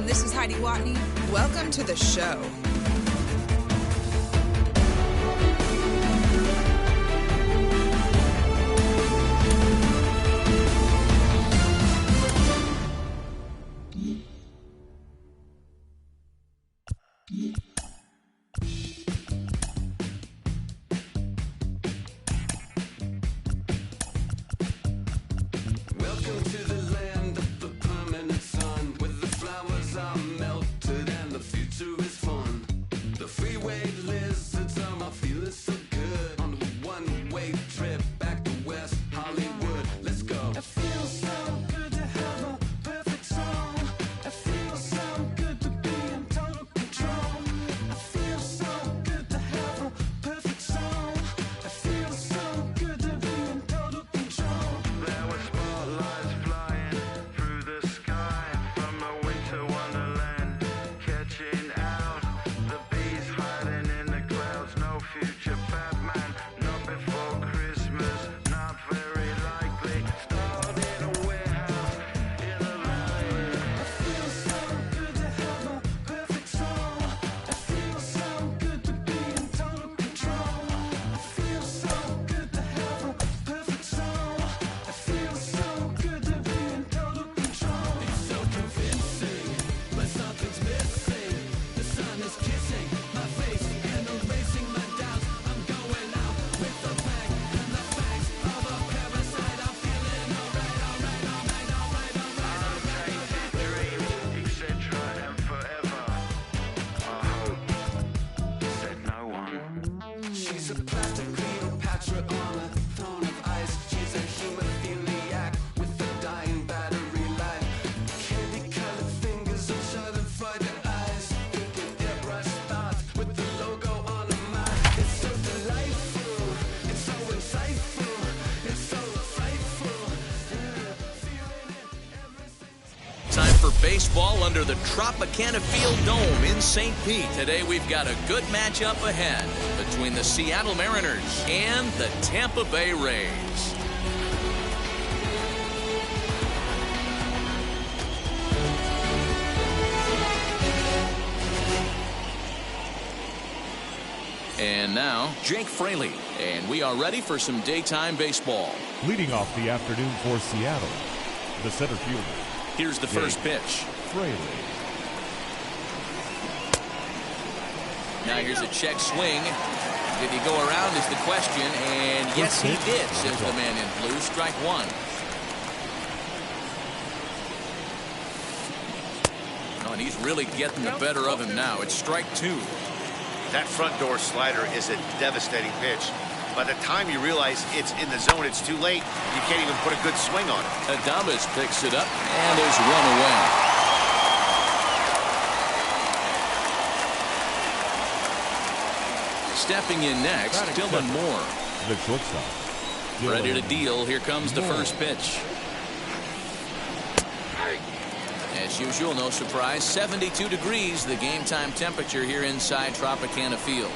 this is Heidi Watney. Welcome to the show. Welcome to the land of the permanent sun, where the flowers are melted and the future is fun. The freeway lizards are feeling so good on the one-way trip back to West Hollywood. Let's go. It feels so good to have a perfect song. It feels so good to be in total control. It feels so good to have a perfect song. It feels so good to be in total control. There were spotlights flying through the sky from a winter wonderland, catching out the bees hiding in the clouds. No future Batman, not before Christmas, not very likely. Starred in a warehouse in the valley. It feels so good to have a perfect song. It feels so good to be in total control. It feels so good to have a perfect song. It feels so good to be in total control. It's so convincing, but something's missing. The sun is kissing my face and erasing my doubts. I'm going out with the bang and the fangs of a parasite. I'm feeling alright, alright, alright, alright, alright, alright. Dream, etc. and forever. I hope, said no one. She's a plastic Cleopatra on a throne of ice. She's a hemophiliac with a dying battery life. Candy-colored fingers and shuttered frightened eyes. Thinking airbrush thoughts with the logo on her mind. It's so delightful, it's so insightful, it's so frightful. Feeling it every single Time for baseball under the Tropicana Field Dome in St. Pete. Today we've got a good matchup ahead between the Seattle Mariners and the Tampa Bay Rays. And now, Jake Fraley. And we are ready for some daytime baseball. Leading off the afternoon for Seattle, the center fielder, Here's the first pitch. Fraley. Now here's a check swing. Did he go around is the question, and yes he did, says the man in blue. Strike one. Oh, and he's really getting the better of him now. It's strike two. That front door slider is a devastating pitch. By the time you realize it's in the zone, it's too late. You can't even put a good swing on it. Adames picks it up, and there's one away. Stepping in next, Dylan Moore. The shortstop. Ready to deal. Here comes the first pitch. As usual, no surprise, 72 degrees, the game time temperature here inside Tropicana Field.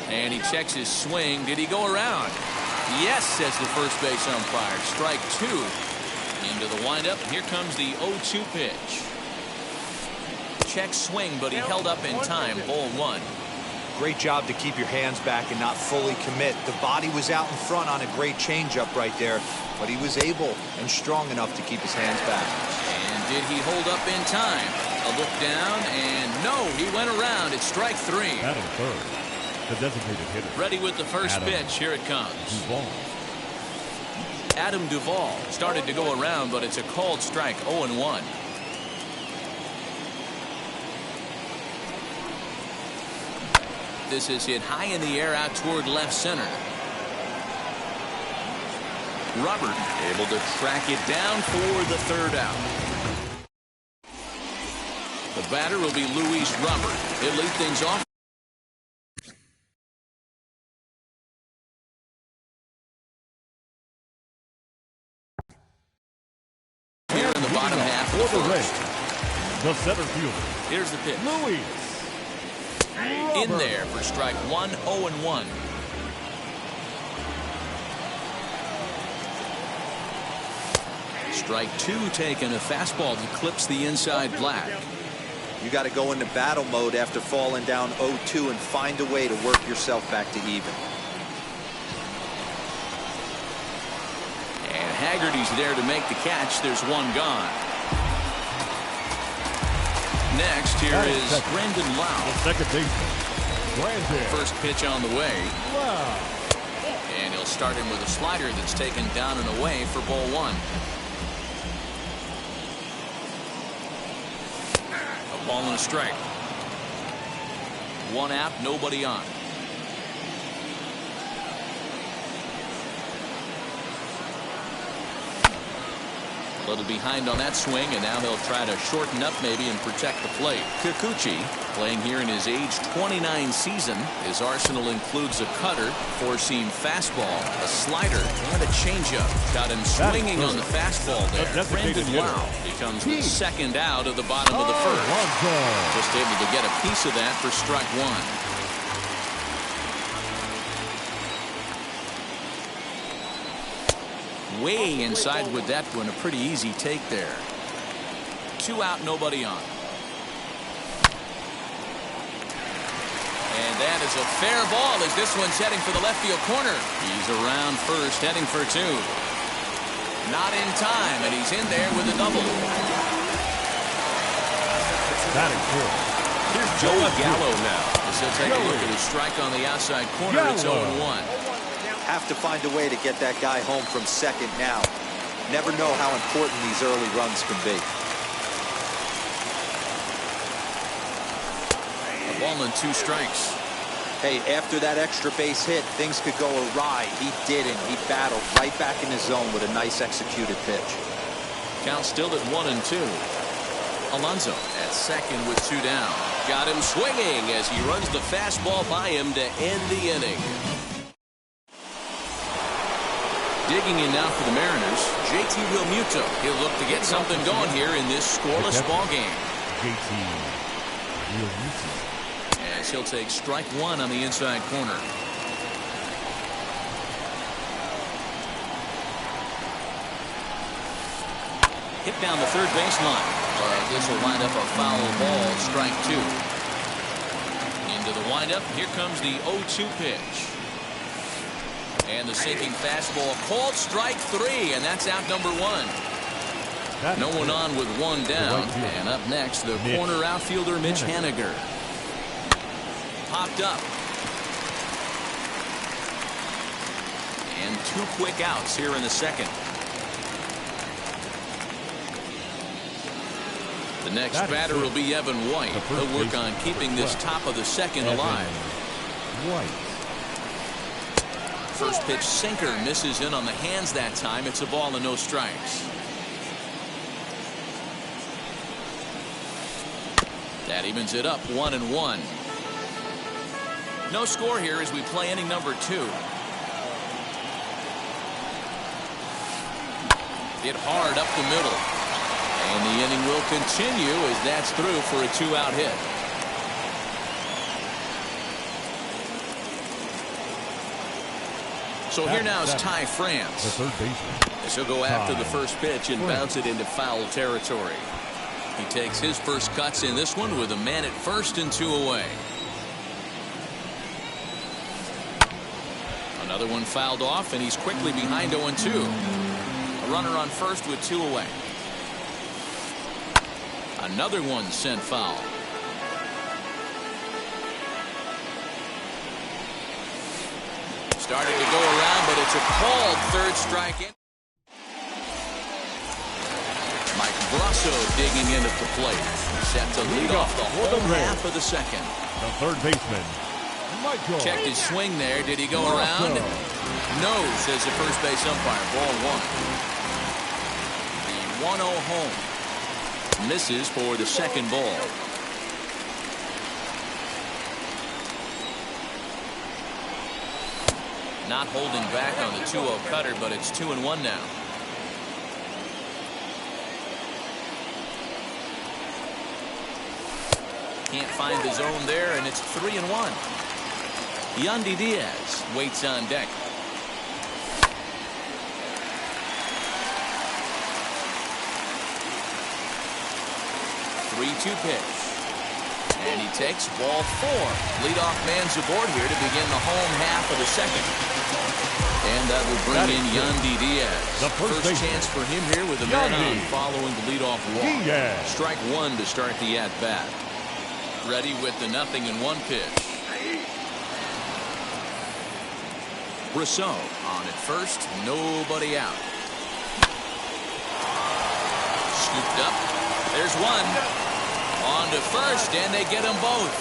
And he checks his swing. Did he go around? Yes, says the first base umpire. Strike two. Into the windup. Here comes the 0-2 pitch. Check swing, but he held up in time. Ball one. Great job to keep your hands back and not fully commit. The body was out in front on a great changeup right there, but he was able and strong enough to keep his hands back. And did he hold up in time? A look down, and no, he went around. It's strike three. Adam third, the designated hitter. Ready with the first pitch. Here it comes. Duvall. Adam Duvall started to go around, but it's a called strike. 0-1. This is hit high in the air out toward left center. Robert able to track it down for the third out. The batter will be Luis Robert. He'll lead things off. Here in the bottom half of the Rays, first. the center fielder. Here's the pitch. Luis. In there for strike one. 0-1. Strike two taken. A fastball that clips the inside black. You got to go into battle mode after falling down 0-2 and find a way to work yourself back to even. And Haggerty's there to make the catch. There's one gone. Next, here is Brendan Lau. The second baseman, Brandon. First pitch on the way. Wow. And he'll start him with a slider that's taken down and away for ball one. A ball and a strike. One out, nobody on. A little behind on that swing, and now he'll try to shorten up maybe and protect the plate. Kikuchi playing here in his age 29 season. His arsenal includes a cutter, four-seam fastball, a slider, and a changeup. Got him swinging on the fastball there. Brendan Lau becomes the second out of the bottom of the first. Just able to get a piece of that for strike one. Way inside with that one. A pretty easy take there. Two out, nobody on. And that is a fair ball as this one's heading for the left field corner. He's around first, heading for two. Not in time, and he's in there with a double. That is good. Here's Joey Gallo now. As he'll take a look at his strike on the outside corner. It's 0-1. Have to find a way to get that guy home from second now. Never know how important these early runs can be. A ball and two strikes. Hey, after that extra base hit, things could go awry. He didn't. He battled right back in his zone with a nice executed pitch. Count still at 1-2. Alonso at second with two down. Got him swinging as he runs the fastball by him to end the inning. Digging in now for the Mariners, JT Realmuto. He'll look to get something going here in this scoreless ball game. JT Realmuto. As he'll take strike one on the inside corner. Hit down the third baseline. This will wind up a foul ball. Strike two. Into the windup. Here comes the 0-2 pitch. And the sinking fastball called strike three, and that's out number one. No one on with one down. And up next, the corner outfielder, Mitch Haniger. Popped up. And two quick outs here in the second. The next batter will be Evan White. He'll work on keeping this top of the second alive. White. First pitch sinker misses in on the hands that time. It's a ball and no strikes. That evens it up 1-1. No score here as we play inning number two. Hit hard up the middle. And the inning will continue as that's through for a two-out hit. So here now is Ty France. The third baseman. As he'll go after the first pitch and bounce it into foul territory. He takes his first cuts in this one with a man at first and two away. Another one fouled off, and he's quickly behind 0-2. A runner on first with two away. Another one sent foul. Started to go around, but it's a called third strike in. Mike Brasso digging in at the plate. Set to lead off the whole half of the second. The third baseman, Michael. Checked his swing there. Did he go around? No, says the first base umpire. Ball one. The 1-0 home. Misses for the second ball. Not holding back on the 2-0 cutter, but it's 2-1 now. Can't find the zone there, and it's 3-1. Yandy Diaz waits on deck. 3-2 pitch. And he takes ball 4. Leadoff man's aboard here to begin the home half of the second. And that will bring in Yandy Diaz. The first chance for him here with a man on following the leadoff walk. Diaz. Strike 1 to start the at-bat. Ready with the 0-1 pitch. Rousseau on at first, nobody out. Scooped up. There's one. On to first, and they get them both.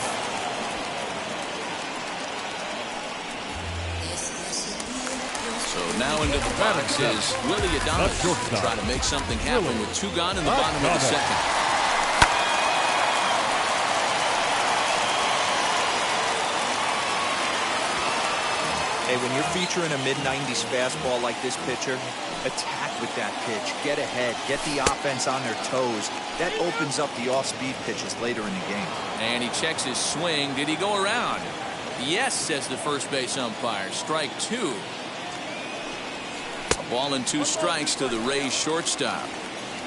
So now into the box is Willie Adames. Try to make something happen with 2 gone in the bottom of the second. Hey, when you're featuring a mid-90s fastball like this pitcher, attack with that pitch. Get ahead. Get the offense on their toes. That opens up the off-speed pitches later in the game. And he checks his swing. Did he go around? Yes, says the first base umpire. Strike 2. A ball and 2 strikes to the Rays shortstop.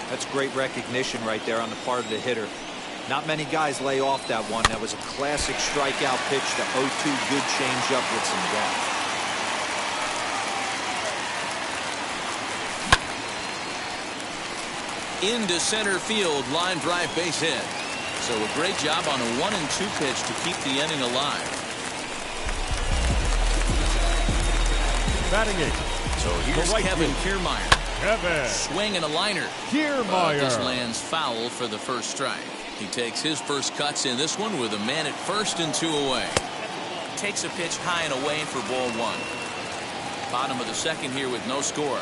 That's great recognition right there on the part of the hitter. Not many guys lay off that one. That was a classic strikeout pitch to 0-2. Good changeup with some depth. Into center field, line drive, base hit. So a great job on a 1-2 pitch to keep the inning alive. Batting 8. So here's Kevin Kiermaier. Swing and a liner. Kiermaier. This lands foul for the first strike. He takes his first cuts in this one with a man at first and 2 away. Takes a pitch high and away for ball 1. Bottom of the second here with no score.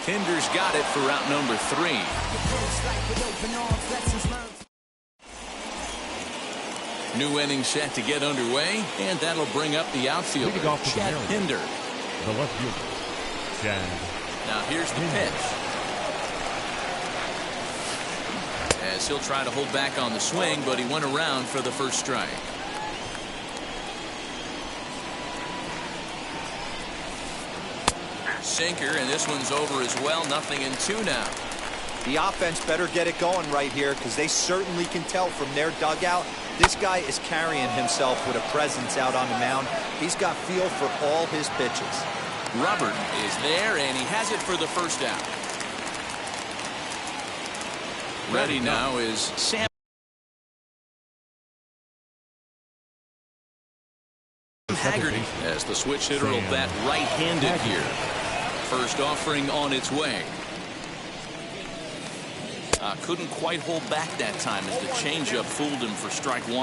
Tinder's got it for out number 3. New inning set to get underway, and that'll bring up the outfielder, Chad Pinder. The left fielder, Chad. Now here's the pitch. As he'll try to hold back on the swing, but he went around for the first strike. Sinker, and this one's over as well. 0-2 now. The offense better get it going right here, because they certainly can tell from their dugout this guy is carrying himself with a presence out on the mound. He's got feel for all his pitches. Robert is there, and he has it for the first out. Ready now is Sam Haggerty, as the switch hitter will bat right-handed here. First offering on its way. Couldn't quite hold back that time as the changeup fooled him for strike 1.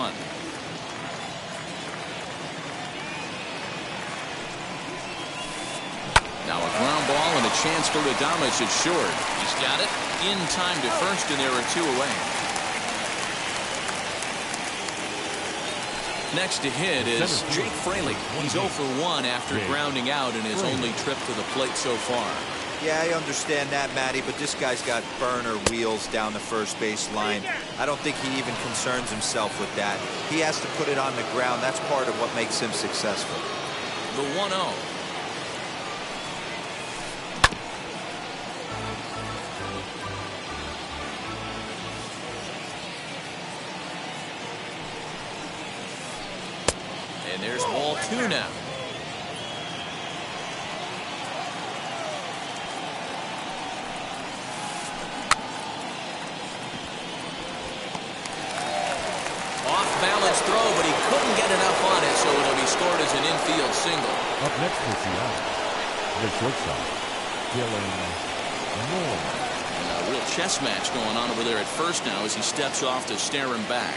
Now a ground ball and a chance for Adames at short. He's got it in time to first, and there are 2 away. Next to hit is Jake Fraley. He's 0 for 1 after grounding out in his only trip to the plate so far. Yeah, I understand that, Matty, but this guy's got burner wheels down the first base line. I don't think he even concerns himself with that. He has to put it on the ground. That's part of what makes him successful. The 1-0. And there's ball 2 now. Off-balance throw, but he couldn't get enough on it, so it'll be scored as an infield single. Up next for Seattle, the shortstop, Dylan Moore. And a real chess match going on over there at first now as he steps off to stare him back.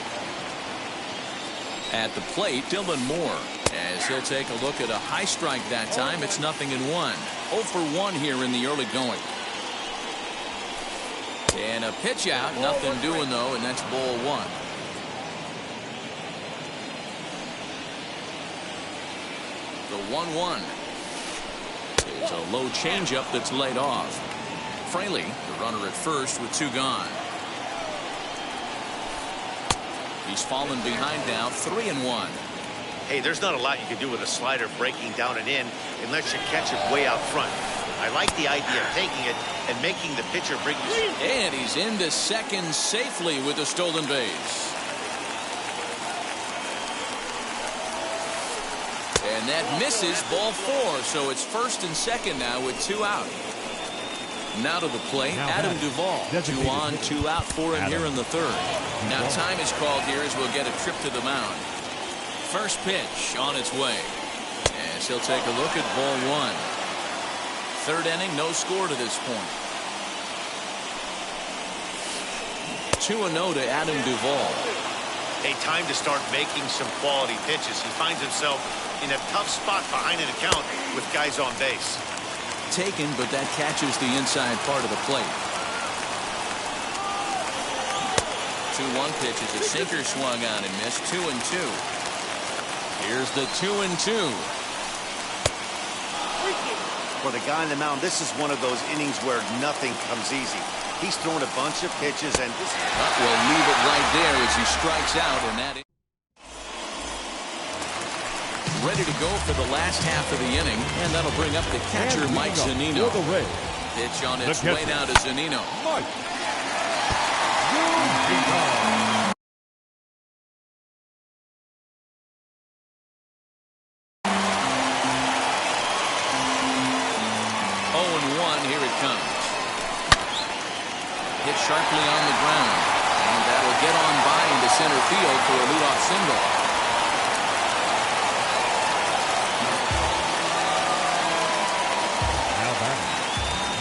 At the plate, Dylan Moore, as he'll take a look at a high strike that time. It's 0-1. 0 for 1 here in the early going. And a pitch out, nothing doing though, and that's ball 1. The 1-1 is a low changeup that's laid off. Fraley, the runner at first with 2 gone. He's fallen behind now, 3-1. Hey, there's not a lot you can do with a slider breaking down and in unless you catch it way out front. I like the idea of taking it and making the pitcher bring this. And he's into second safely with the stolen base. And that misses, ball 4. So it's first and second now with 2 out. Now to the plate, Adam Duvall. 2 on, 2 out for him here in the third. Now time is called here as we'll get a trip to the mound. First pitch on its way. As he'll take a look at ball 1. Third inning, no score to this point. 2-0 to Adam Duvall. A time to start making some quality pitches. He finds himself in a tough spot behind an account with guys on base. Taken, but that catches the inside part of the plate. 2-1 pitch is a sinker swung on and missed. 2-2. Here's the 2-2. For the guy on the mound, this is one of those innings where nothing comes easy. He's thrown a bunch of pitches and we'll leave it right there as he strikes out, and that is ready to go for the last half of the inning, and that'll bring up the catcher Mike Zunino. Pitch on its way now to Zunino. Mike. 0-1, here it comes. Hit sharply on the ground, and that'll get on by into center field for a leadoff single.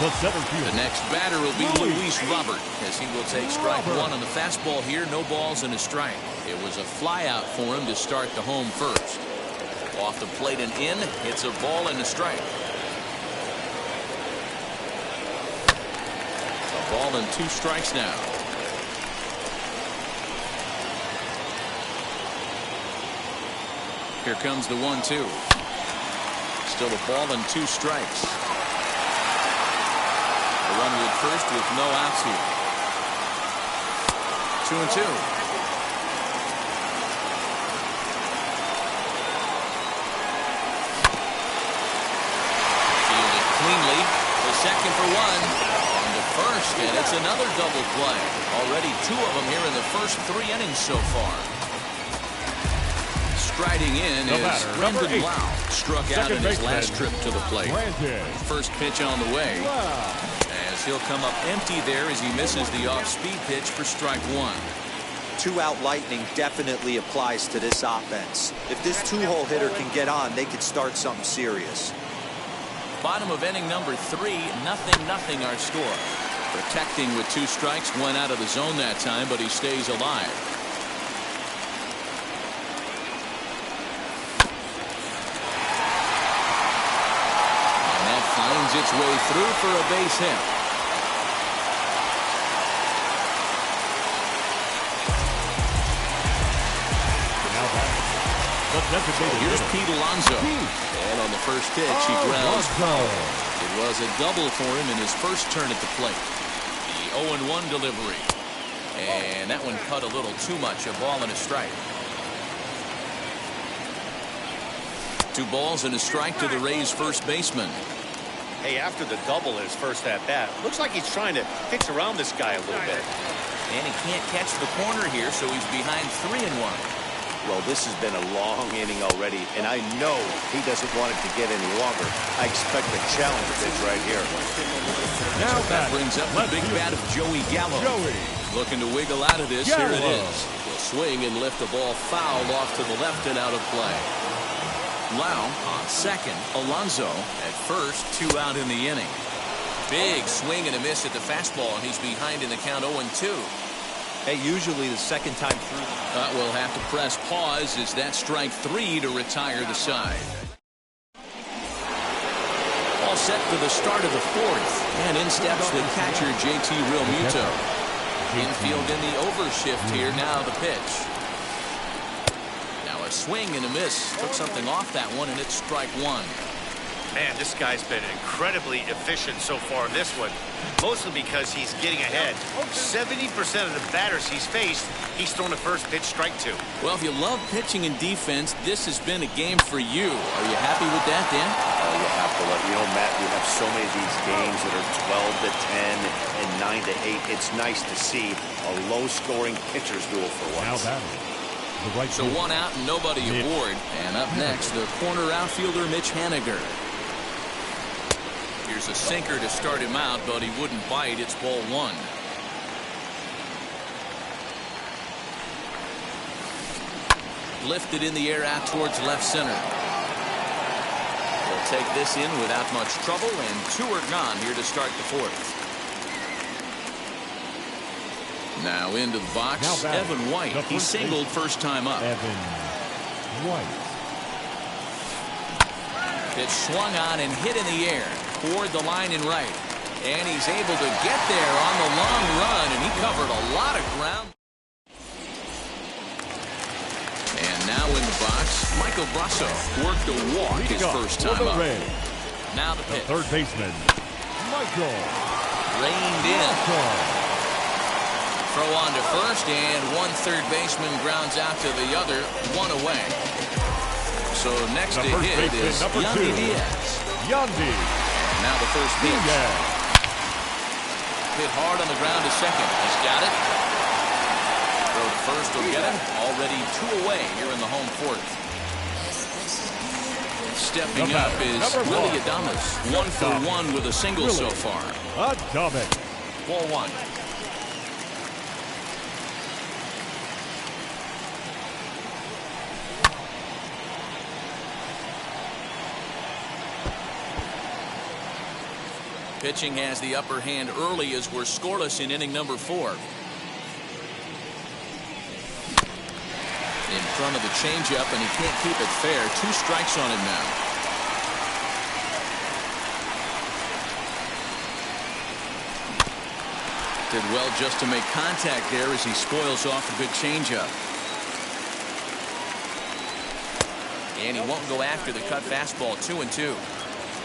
The next batter will be Luis Robert, as he will take strike 1 on the fastball here. No balls and a strike. It was a flyout for him to start the home first. Off the plate and in, it's a ball and a strike. A ball and 2 strikes now. Here comes the 1-2. Still a ball and 2 strikes. A run at first with no outs here. 2-2. Fielded cleanly. The second for 1. On the first, and it's another double play. Already 2 of them here in the first 3 innings so far. Striding in is Brendan Lau. Struck out in his last trip to the plate. First pitch on the way. As he'll come up empty there as he misses the off-speed pitch for strike 1. 2-out lightning definitely applies to this offense. If this 2-hole hitter can get on, they could start something serious. Bottom of inning number 3, 0-0 our score. Protecting with 2 strikes, 1 out of the zone that time, but he stays alive. Finds its way through for a base hit. Here's Pete Alonso. And on the first pitch, he grounds. It was a double for him in his first turn at the plate. The 0-1 delivery. And that one cut a little too much. A ball and a strike. 2 balls and a strike to the Rays' first baseman. Hey, after the double in his first at-bat, looks like he's trying to pitch around this guy a little bit. And he can't catch the corner here, so he's behind 3-1. Well, this has been a long inning already, and I know he doesn't want it to get any longer. I expect a challenge pitch right here. Now that brings up the big bat of Joey Gallo. Looking to wiggle out of this. Here it is. He'll swing and lift the ball foul off to the left and out of play. Lau on second. Alonso at first. 2 out in the inning. Big swing and a miss at the fastball, and he's behind in the count 0-2. Hey, usually the second time through. We'll have to press pause as that strike 3 to retire the side. All set for the start of the 4th, and in steps the catcher JT Realmuto. Infield in the overshift here. Now the pitch. Now a swing and a miss. Took something off that one, and it's strike 1. Man, this guy's been incredibly efficient so far in this one, mostly because he's getting ahead. 70% of the batters he's faced, he's thrown a first pitch strike to. Well, if you love pitching and defense, this has been a game for you. Are you happy with that, Dan? Oh, yeah, But you know, Matt, we have so many of these games that are 12-10 and 9-8. It's nice to see a low-scoring pitcher's duel for Now once. batting. The right So fielder. one out and nobody aboard. And up next, the corner outfielder, Mitch Haniger. Here's a sinker to start him out, but he wouldn't bite. It's ball one. Lifted in the air out towards left center. They'll take this in without much trouble, and two are gone here to start the fourth. Now into the box, Now batting. Evan White. The He first singled baseman. first time up. Evan White. Pitch swung on and hit in the air toward the line and right. And he's able to get there on the long run, and he covered a lot of ground. And now in the box, Michael Brasso worked a walk his Leading up first for time the up. Reds, Now the the pitch. third baseman, Michael. Reined in. Brasso. Throw on to first, and one third baseman grounds out to the other, one away. So next The to first hit baseman, is number Yandy 2. Diaz. Yandy. Now the first pitch. Diaz. Hit hard on the ground to second. He's got it. Throw to first will get him. Already two away here in the home fourth. Stepping The up batter, is number Willie 1. Adames. 1 for 1 with a single so Willie. far. Adames. Ball one. Pitching has the upper hand early as we're scoreless in inning number 4. In front of the changeup, and he can't keep it fair. 2 strikes on him now. Did well just to make contact there as he spoils off a good changeup. And he won't go after the cut fastball. 2-2.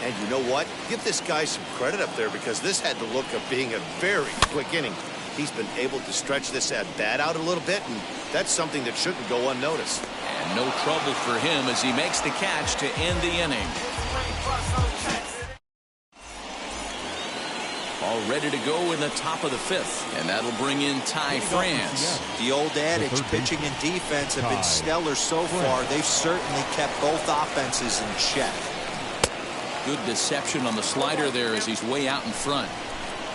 And you know what? Give this guy some credit up there because this had the look of being a very quick inning. He's been able to stretch this at-bat out a little bit, and that's something that shouldn't go unnoticed. And no trouble for him as he makes the catch to end the inning. All ready to go in the top of the 5th, and that'll bring in Ty France. The old adage, third pitching and defense have been Ty stellar so far. They've certainly kept both offenses in check. Good deception on the slider there as he's way out in front.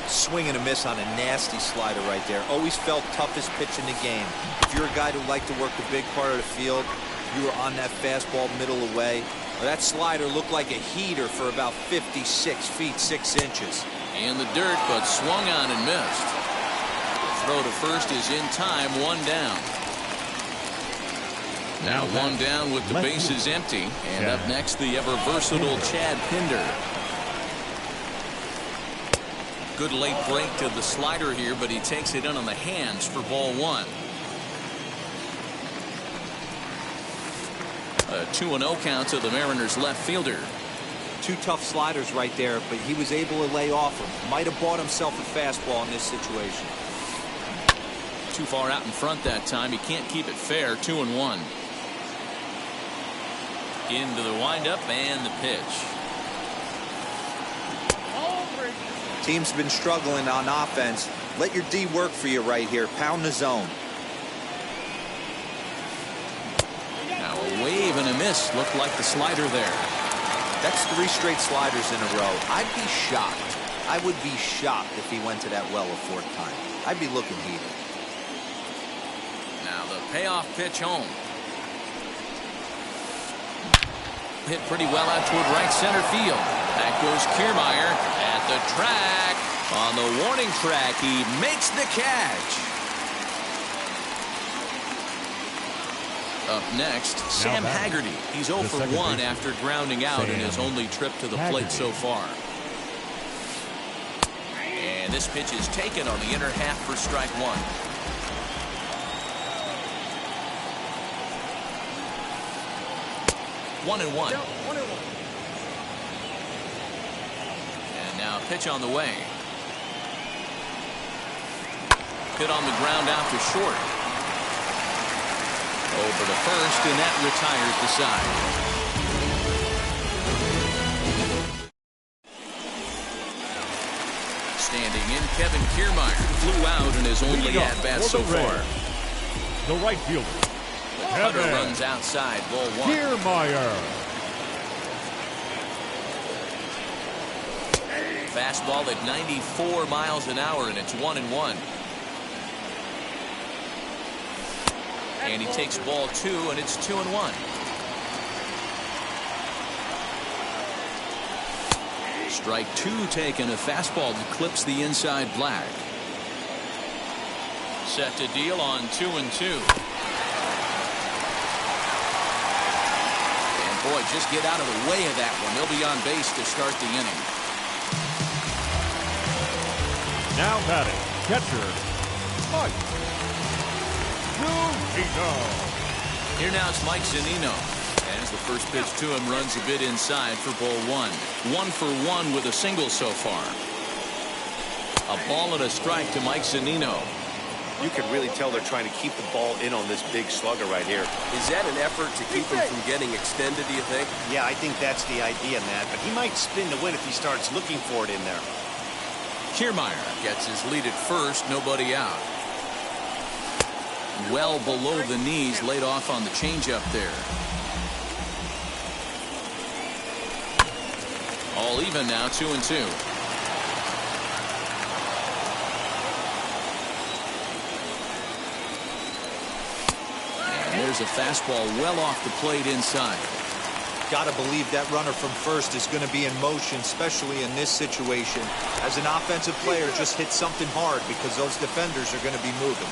Swing and a miss on a nasty slider right there. Always felt toughest pitch in the game. If you're a guy who liked to work the big part of the field, you were on that fastball middle away. Well, that slider looked like a heater for about 56 feet 6 inches. In the dirt, but swung on and missed. Throw to first is in time, 1 down. Now 1 down with the bases empty. And up next, the ever-versatile Chad Pinder. Good late break to the slider here, but he takes it in on the hands for ball 1. A 2-0 count to the Mariners left fielder. 2 tough sliders right there, but he was able to lay off them. Might have bought himself a fastball in this situation. Too far out in front that time. He can't keep it fair. 2-1. Into the windup and the pitch. Team's been struggling on offense. Let your D work for you right here. Pound the zone. Now a wave and a miss. Looked like the slider there. That's 3 straight sliders in a row. I'd be shocked. I would be shocked if he went to that well a 4th time. I'd be looking heated. Now the payoff pitch home. Hit pretty well out toward right center field. Back goes Kiermaier at the track. On the warning track, he makes the catch. Up next, Sam Haggerty. He's 0 for 1 after grounding out in his only trip to the plate so far. And this pitch is taken on the inner half for strike 1. One and one. And now pitch on the way. Hit on the ground out to short. Over to first, and that retires the side. Standing in, Kevin Kiermaier flew out in his only at-bat so far. The right fielder. The cutter runs outside, ball one. Kiermaier. Fastball at 94 miles an hour, and it's 1-1. And he takes ball two, and it's 2-1. Strike two taken. A fastball that clips the inside black. Set to deal on 2-2. And boy, just get out of the way of that one. They'll be on base to start the inning. Now batting, catcher, Mike Zunino. Here now it's Mike Zunino. As the first pitch to him runs a bit inside for ball one. 1 for 1 with a single so far. A ball and a strike to Mike Zunino. You can really tell they're trying to keep the ball in on this big slugger right here. Is that an effort to keep him from getting extended, do you think? Yeah, I think that's the idea, Matt. But he might spin to win if he starts looking for it in there. Kiermaier gets his lead at first, nobody out. Well below the knees, laid off on the changeup there. All even now, 2-2. And there's a fastball well off the plate inside. Got to believe that runner from first is going to be in motion, especially in this situation. As an offensive player, just hit something hard because those defenders are going to be moving.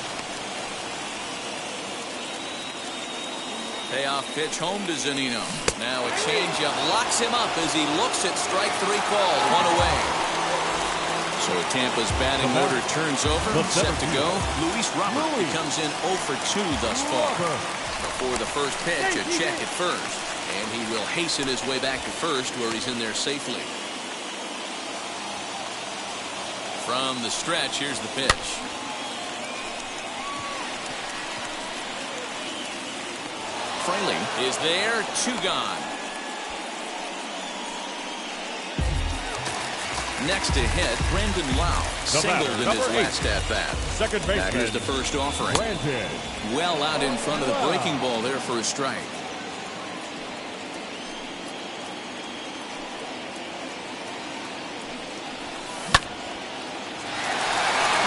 Payoff pitch home to Zunino. Now a changeup locks him up as he looks at strike three called. One away. So Tampa's batting order turns over. Set to go. Luis Robert comes in 0 for 2 thus far. Before the first pitch, a check at first. And he will hasten his way back to first where he's in there safely. From the stretch, here's the pitch. Fraley is there, 2 gone. Next to hit, Brandon Lau singled in his last at-bat. Second baseman. That is the first offering. Granted. Well out in front of the breaking ball there for a strike.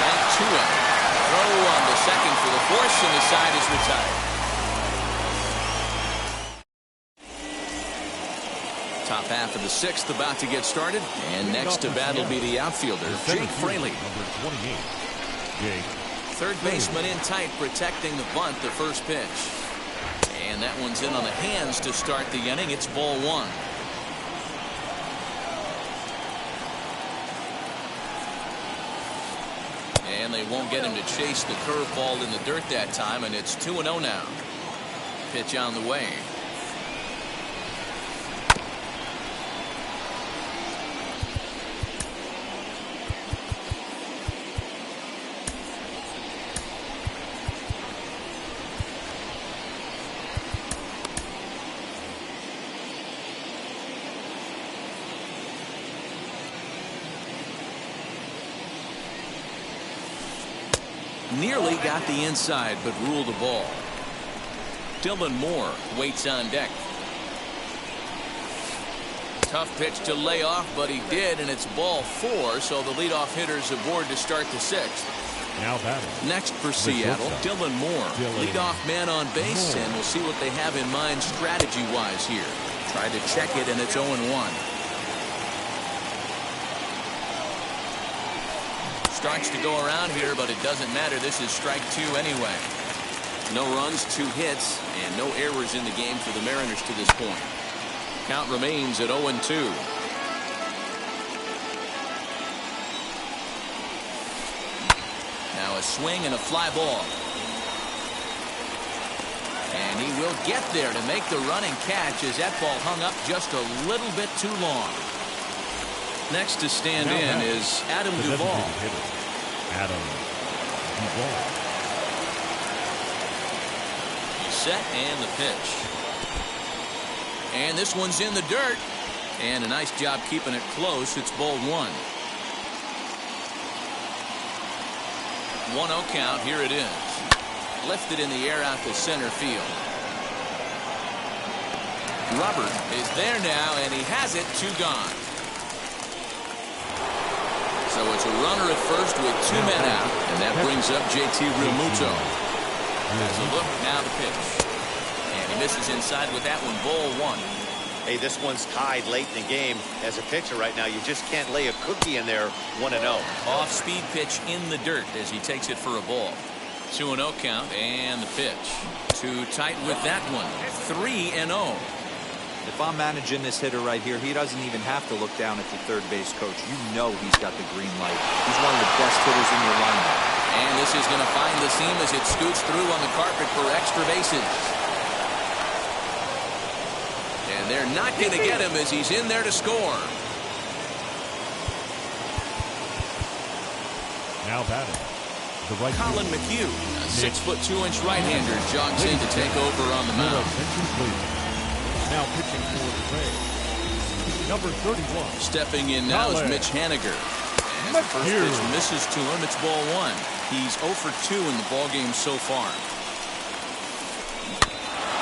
Back to him. Throw on the second for the force, and the side is retired. Top half of the 6th about to get started, and next to bat will be the outfielder, Jake Fraley. Number 28, Jake. Third baseman in tight, protecting the bunt, the first pitch. And that one's in on the hands to start the inning. It's ball one. And they won't get him to chase the curveball in the dirt that time, and it's 2-0 now. Pitch on the way. Nearly got the inside, but ruled the ball. Dylan Moore waits on deck. Tough pitch to lay off, but he did, and it's ball 4, so the leadoff hitter's aboard to start the 6th. Now batting. Next for Seattle, Dylan Moore. Leadoff man on base, and we'll see what they have in mind strategy-wise here. Tried to check it, and it's 0-1. Starts to go around here, but it doesn't matter. This is strike 2 anyway. No runs, 2 hits, and no errors in the game for the Mariners to this point. Count remains at 0-2. Now a swing and a fly ball. And he will get there to make the running catch as that ball hung up just a little bit too long. Next to stand in is Adam Duvall. Adam Duvall. Set and the pitch. And this one's in the dirt. And a nice job keeping it close. It's ball 1. 1-0 count. Here it is. Lifted in the air out to center field. Robert is there now, and he has it. 2 gone. So it's a runner at first with 2 men out, and that brings up JT Realmuto. Has a look, now the pitch. And he misses inside with that one. Ball 1. Hey, this one's tied late in the game. As a pitcher right now, you just can't lay a cookie in there. 1-0. Off-speed pitch in the dirt as he takes it for a ball. 2-0 count, and the pitch. Too tight with that one. 3-0. If I'm managing this hitter right here, he doesn't even have to look down at the third base coach. You know he's got the green light. He's one of the best hitters in your lineup. And this is going to find the seam as it scoots through on the carpet for extra bases. And they're not going to get him as he's in there to score. Now batting. The right Colin McHugh, a 6'2" right-hander, jogs in to take over on the mound. Now pitching for the Rays. Number 31. Stepping in now is Mitch Haniger. As the first pitch misses to him, it's ball 1. He's 0 for 2 in the ballgame so far.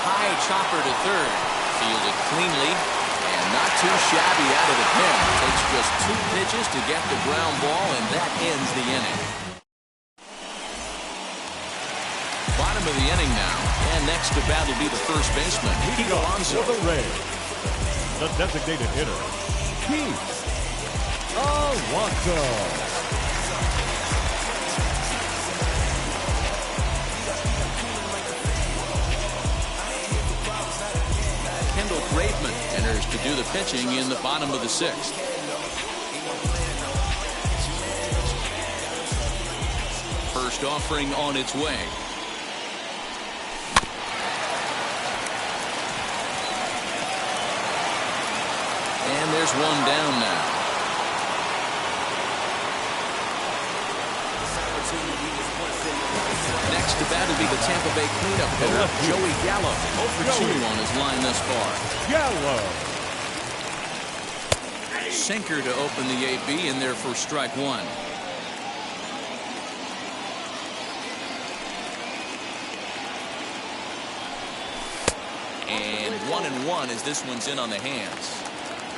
High chopper to third. Fielded cleanly and not too shabby out of the pen. Takes just 2 pitches to get the ground ball, and that ends the inning. Bottom of the inning now, and next to bat will be the first baseman, Keith Alonso. For the Rays, the designated hitter, Keith Alonso. Kendall Graveman enters to do the pitching in the bottom of the 6th. First offering on its way. And there's one down now. Next to bat will be the Tampa Bay cleanup hitter, Joey Gallo. 0 for 2 on his line thus far. Gallo. Sinker to open the AB, in there for strike 1. And 1-1 as this one's in on the hands.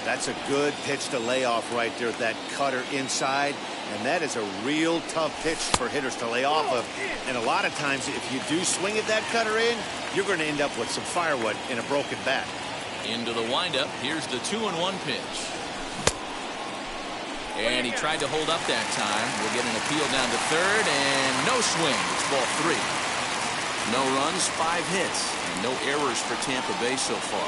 That's a good pitch to lay off right there. That cutter inside. And that is a real tough pitch for hitters to lay off of. And a lot of times, if you do swing at that cutter in, you're going to end up with some firewood in a broken bat. Into the windup. Here's the 2-1 pitch. And he tried to hold up that time. We'll get an appeal down to third, and no swing. It's ball 3. No runs, 5 hits, and no errors for Tampa Bay so far.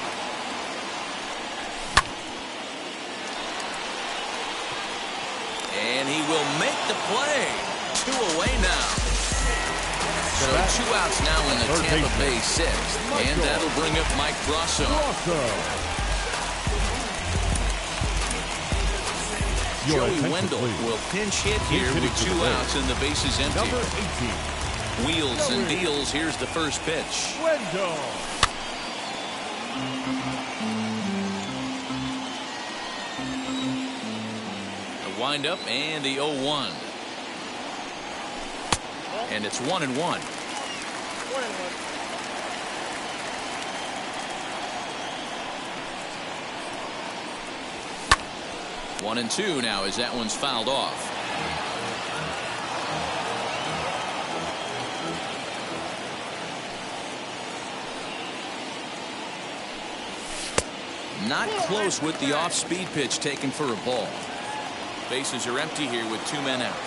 And he will make the play. 2 away now. So 2 outs now in the Tampa Bay 6th. And that'll bring up Mike Grosso. Joey Wendell will pinch hit here with 2 outs and the bases empty. Number 18. Wheels and deals. Here's the first pitch. Wendell. Wind up and the 0-1. And it's 1-1. 1-2 now as that one's fouled off. Not close with the off-speed pitch taken for a ball. Bases are empty here with 2 men out.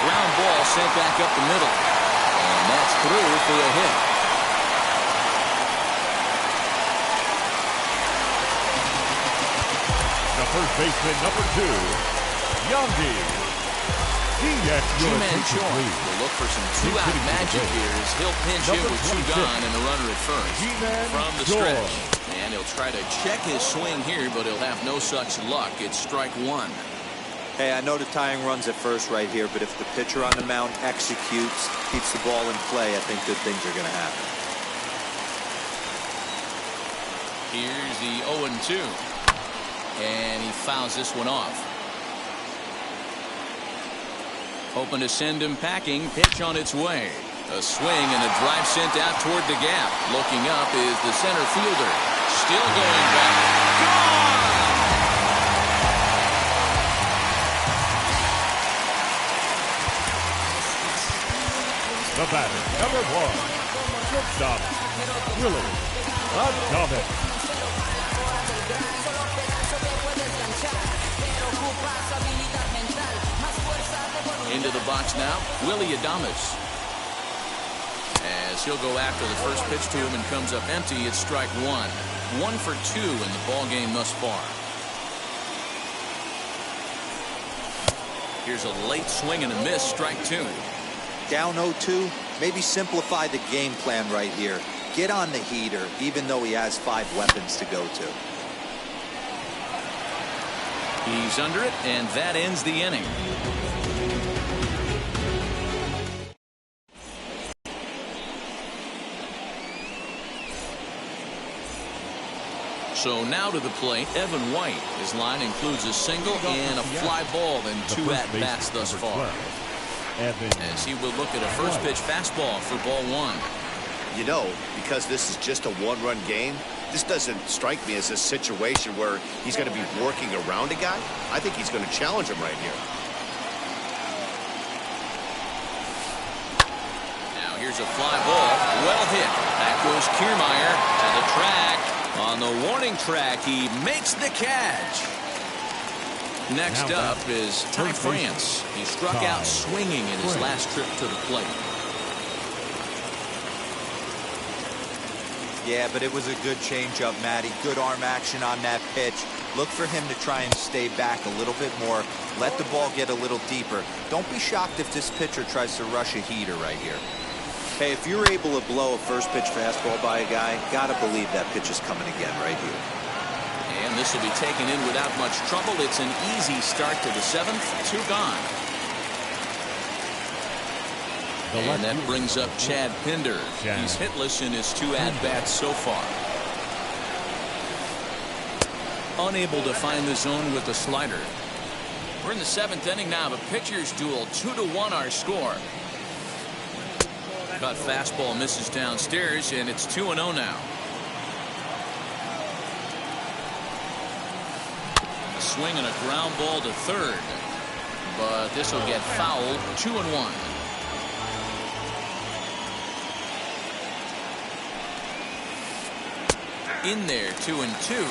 Ground ball sent back up the middle. And that's through for a hit. The first baseman, number 2, Yandy. G-Man Choi will look for some 2-out magic here as he'll pinch hit with 2 gone and a runner at first. From the stretch. And he'll try to check his swing here, but he'll have no such luck. It's strike 1. Hey, I know the tying runs at first right here, but if the pitcher on the mound executes, keeps the ball in play, I think good things are going to happen. Here's the 0-2. And he fouls this one off. Hoping to send him packing. Pitch on its way. A swing and a drive sent out toward the gap. Looking up is the center fielder. Still going back. Gone! The batter, number 1, shortstop, Willie Adames. Into the box now, Willie Adames. As he'll go after the first pitch to him and comes up empty, it's strike 1. 1 for 2 in the ball game thus far. Here's a late swing and a miss, strike 2. Down 0-2, maybe simplify the game plan right here. Get on the heater, even though he has 5 weapons to go to. He's under it, and that ends the inning. So now to the plate, Evan White. His line includes a single and a fly ball in 2 at-bats thus far. As he will look at a first pitch fastball for ball 1. You know, because this is just a 1-run game, this doesn't strike me as a situation where he's going to be working around a guy. I think he's going to challenge him right here. Now here's a fly ball. Well hit. That goes Kiermaier to the track. On the warning track, he makes the catch. Next up is Ty France. He struck out swinging in his last trip to the plate. Yeah, but it was a good changeup, Matty. Good arm action on that pitch. Look for him to try and stay back a little bit more. Let the ball get a little deeper. Don't be shocked if this pitcher tries to rush a heater right here. Hey, if you're able to blow a first pitch fastball by a guy, gotta believe that pitch is coming again right here. And this will be taken in without much trouble. It's an easy start to the 7th. 2 gone. And that brings up Chad Pinder. He's hitless in his 2 at-bats so far. Unable to find the zone with the slider. We're in the 7th inning now. The pitcher's duel. 2-1 our score. Cut fastball misses downstairs, and it's 2-0 now. A swing and a ground ball to third. But this will get fouled. 2-1. In there, 2-2.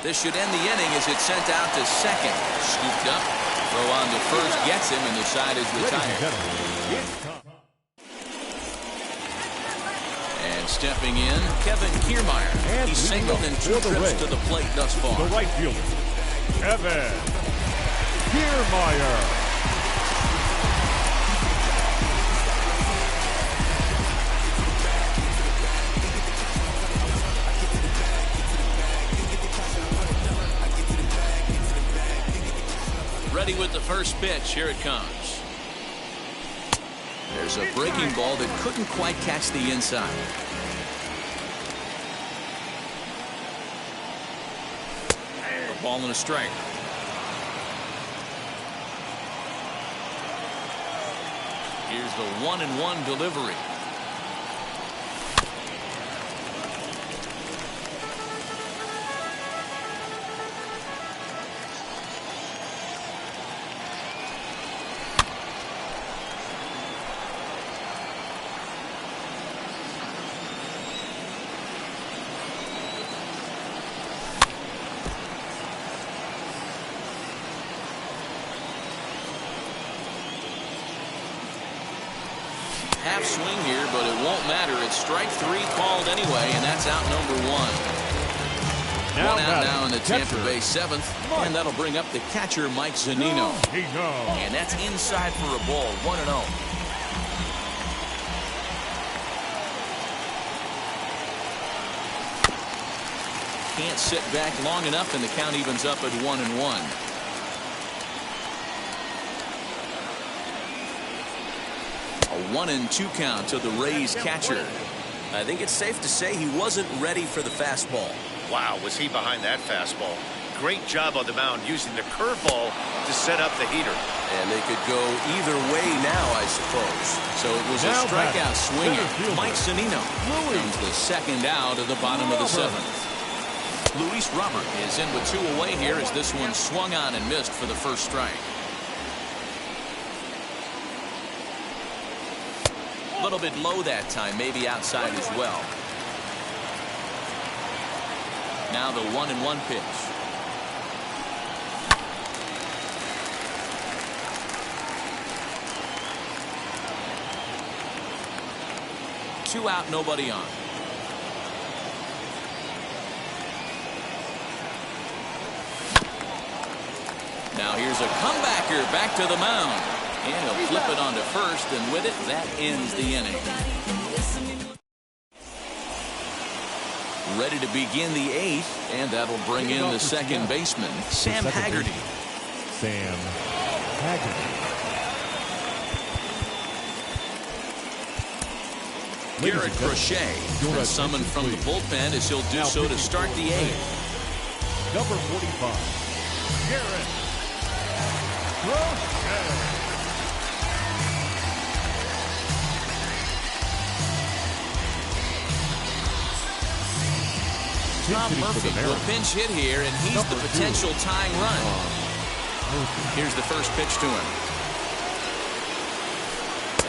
This should end the inning as it's sent out to second. Scooped up. Throw on to first gets him, and the side is retired. And stepping in, Kevin Kiermaier. He's singled in 2 trips to the plate thus far. The right fielder, Kevin Kiermaier. Ready with the first pitch. Here it comes. There's a breaking ball that couldn't quite catch the inside. A ball and a strike. Here's the 1-1 delivery. Half swing here, but it won't matter. It's strike 3 called anyway, and that's out number 1. One out now in the Tampa Bay 7th, and that'll bring up the catcher, Mike Zunino. And that's inside for a ball, 1-0. Can't sit back long enough, and the count evens up at 1-1. A 1-2 count to the Rays catcher. I think it's safe to say he wasn't ready for the fastball. Wow, was he behind that fastball. Great job on the mound using the curveball to set up the heater. And they could go either way now, I suppose. So it was a strikeout swinging. Mike Zunino comes the second out of the bottom of the seventh. Luis Robert is in with 2 away here as this one swung on and missed for the first strike. A little bit low that time, maybe outside as well. Now the 1-1 pitch. Two out, nobody on. Now here's a comebacker back to the mound. And he'll flip it onto first, and with it, that ends the inning. Ready to begin the 8th, and that'll bring in the second baseman, Sam Haggerty. Sam Haggerty. Garrett Crochet been summoned from the bullpen as he'll do so to start the 8th. Number 45, Garrett Crochet. Tom Murphy will pinch hit here, and he's the potential tying run. Here's the first pitch to him.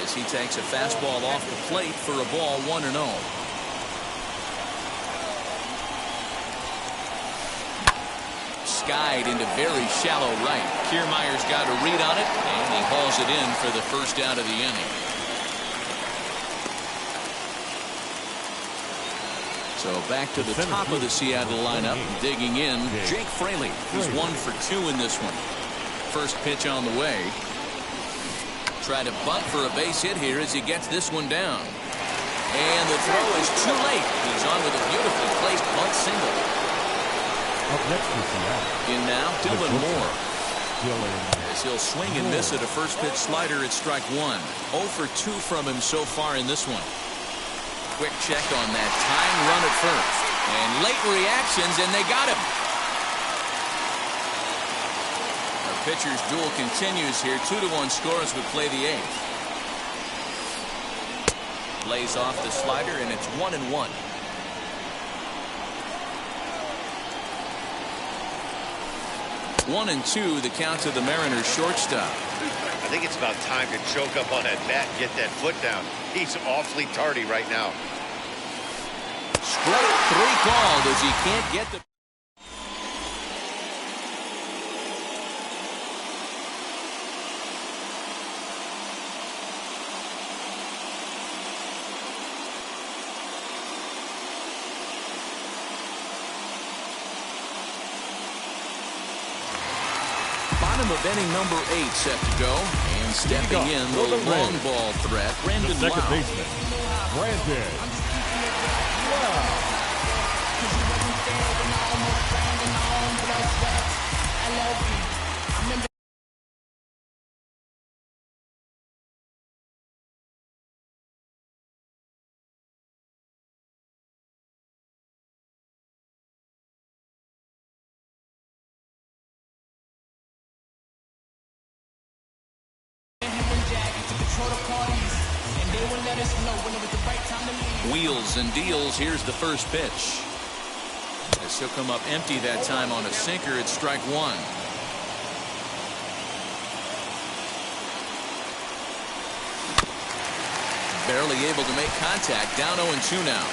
As he takes a fastball off the plate for a ball, 1-0. Skied into very shallow right. Kiermaier's got a read on it, and he hauls it in for the first out of the inning. So back to the top of the Seattle lineup, digging in, Jake Fraley. He's 1 for 2 in this one. First pitch on the way. Try to bunt for a base hit here as he gets this one down. And the throw is too late. He's on with a beautifully placed bunt single. Up next for Seattle. In now, Dylan Moore. As he'll swing and miss at a first pitch slider at strike 1. 0 for 2 from him so far in this one. Quick check on that tying run at first. And late reactions, and they got him. Our pitcher's duel continues here. 2-1 scores would play the 8th. Lays off the slider, and it's 1-1. One and two, the count to the Mariners shortstop. I think it's about time to choke up on that bat and get that foot down. He's awfully tardy right now. Strike 3 called as he can't get the... Bottom of inning number 8 set to go. And stepping in the long ball threat, Brandon the second Lau. baseman, Brandon Lau. Wheels and deals. Here's the first pitch. As he'll come up empty that time on a sinker at strike 1. Barely able to make contact. Down 0-2 now.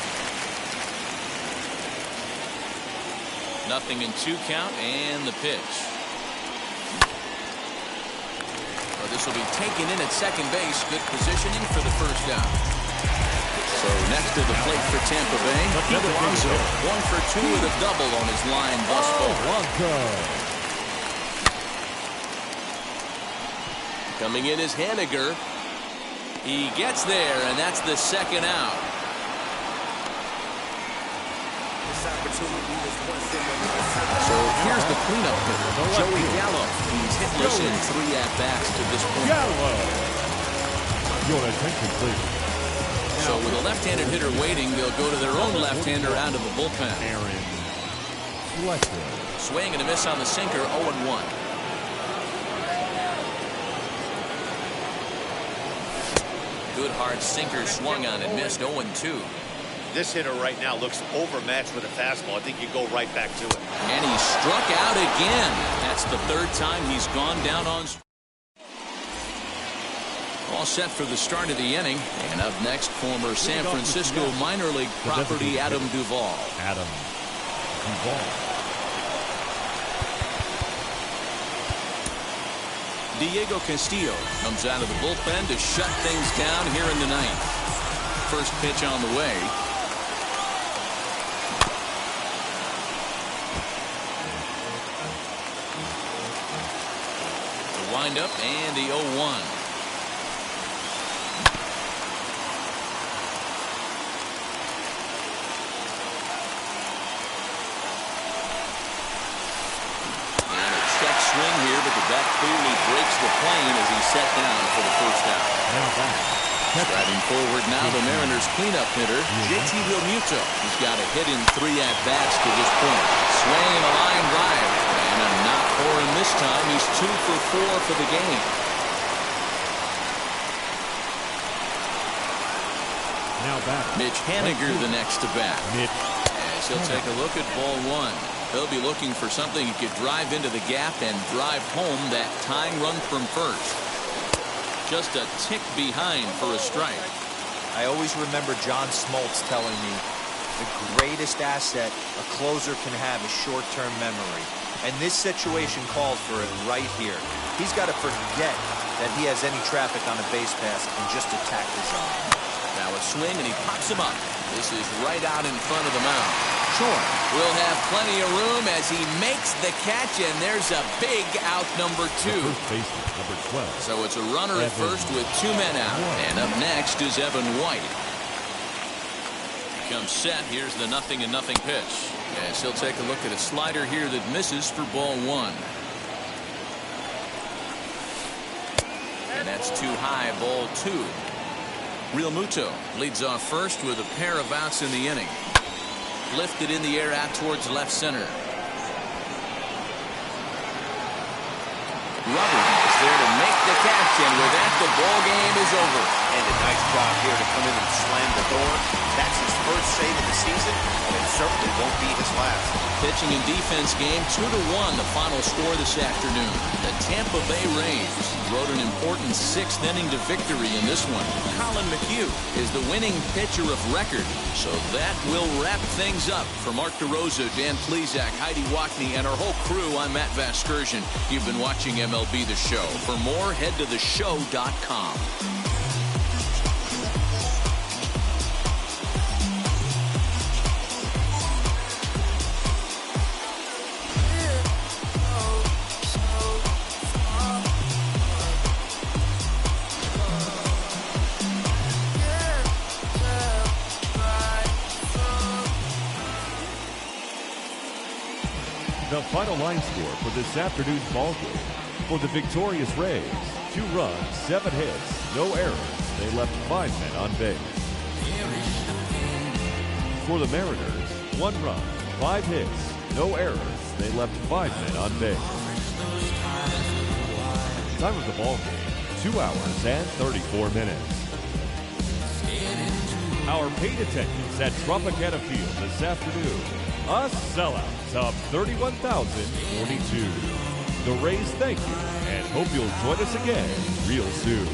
Nothing in 2 count, and the pitch. Oh, this will be taken in at second base. Good positioning for the first out. So next to the plate for Tampa Bay, Pete Alonso, 1 for 2 with a double on his line thus far. Coming in is Haniger. He gets there, and that's the second out. So here's the cleanup hitter, Joey Gallo. He's hitless in 3 at-bats to this point. Your attention, please. So with a left-handed hitter waiting, they'll go to their own left-hander out of the bullpen. Aaron Selected. Swing and a miss on the sinker, 0-1. Good hard sinker swung on and missed, 0-2. This hitter right now looks overmatched with a fastball. I think you go right back to it. And he struck out again. That's the third time he's gone down on. All set for the start of the inning. And up next, former San Francisco minor league property Adam Duvall. Adam Duvall. Diego Castillo comes out of the bullpen to shut things down here in the ninth. First pitch on the way. The windup and the 0-1. Swing here, but the bat clearly breaks the plane as he's set down for the first out. Striding forward now, the Mariners' cleanup hitter, JT Realmuto. He's got a hit in 3 at-bats to this point. Swing and a line drive. And a knock for him this time. He's 2 for 4 for the game. Now back. Mitch Haniger the next to bat. As he'll take a look at ball 1. He'll be looking for something he could drive into the gap and drive home that tying run from first. Just a tick behind for a strike. I always remember John Smoltz telling me the greatest asset a closer can have is short-term memory. And this situation called for it right here. He's got to forget that he has any traffic on a base pass and just attack the zone. Now a swing and he pops him up. This is right out in front of the mound. Short will have plenty of room as he makes the catch, and there's a big out, number 2. First baseman, number 12. So it's a runner at first with 2 men out. And up next is Evan White. Comes set. Here's the 0-0 pitch. As he'll take a look at a slider here that misses for ball 1. And that's too high, ball 2. Realmuto leads off first with a pair of outs in the inning. Lifted in the air out towards left center. Robert is there to make the catch, and with that, the ball game is over. And a nice job here to come in and slam the door. That's his first save of the season, and it certainly won't be his last. Pitching and defense game, 2-1, the final score this afternoon. The Tampa Bay Rays rode an important 6th inning to victory in this one. Colin McHugh is the winning pitcher of record. So that will wrap things up. For Mark DeRosa, Dan Plesac, Heidi Wackney, and our whole crew, I'm Matt Vasgersian. You've been watching MLB The Show. For more, head to theshow.com. The final line score for this afternoon's ball game. For the victorious Rays, 2 runs, 7 hits, no errors. They left 5 men on base. For the Mariners, 1 run, 5 hits, no errors. They left 5 men on base. Time of the ball game, 2 hours and 34 minutes. Our paid attendance at Tropicana Field this afternoon, a sellout of 31,042. The Rays thank you and hope you'll join us again real soon.